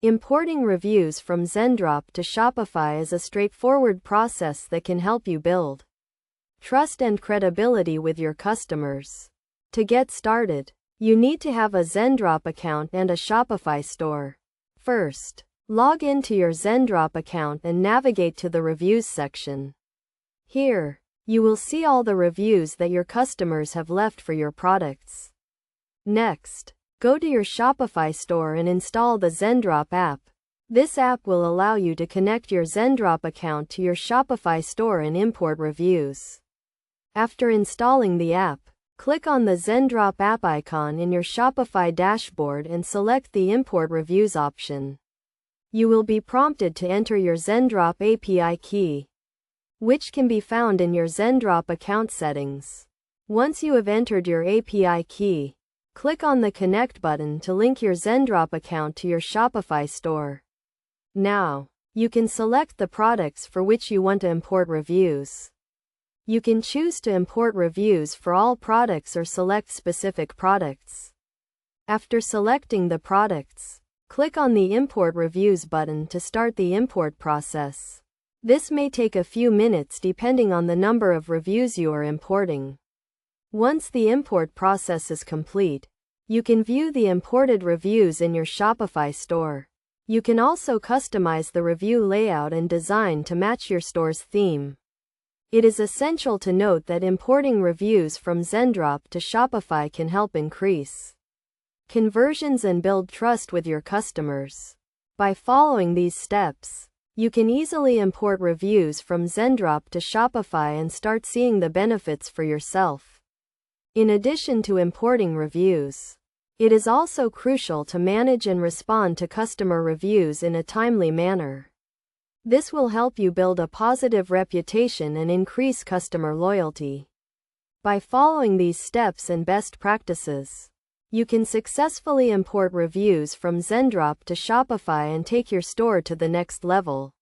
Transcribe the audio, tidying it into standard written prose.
Importing reviews from Zendrop to Shopify is a straightforward process that can help you build trust and credibility with your customers. To get started, you need to have a Zendrop account and a Shopify store. First, log into your Zendrop account and navigate to the Reviews section. Here, you will see all the reviews that your customers have left for your products. Next, go to your Shopify store and install the Zendrop app. This app will allow you to connect your Zendrop account to your Shopify store and import reviews. After installing the app, click on the Zendrop app icon in your Shopify dashboard and select the Import Reviews option. You will be prompted to enter your Zendrop API key, which can be found in your Zendrop account settings. Once you have entered your API key, click on the Connect button to link your Zendrop account to your Shopify store. Now, you can select the products for which you want to import reviews. You can choose to import reviews for all products or select specific products. After selecting the products, click on the Import Reviews button to start the import process. This may take a few minutes depending on the number of reviews you are importing. Once the import process is complete, you can view the imported reviews in your Shopify store. You can also customize the review layout and design to match your store's theme. It is essential to note that importing reviews from Zendrop to Shopify can help increase conversions and build trust with your customers. By following these steps, you can easily import reviews from Zendrop to Shopify and start seeing the benefits for yourself. In addition to importing reviews, it is also crucial to manage and respond to customer reviews in a timely manner. This will help you build a positive reputation and increase customer loyalty. By following these steps and best practices, you can successfully import reviews from Zendrop to Shopify and take your store to the next level.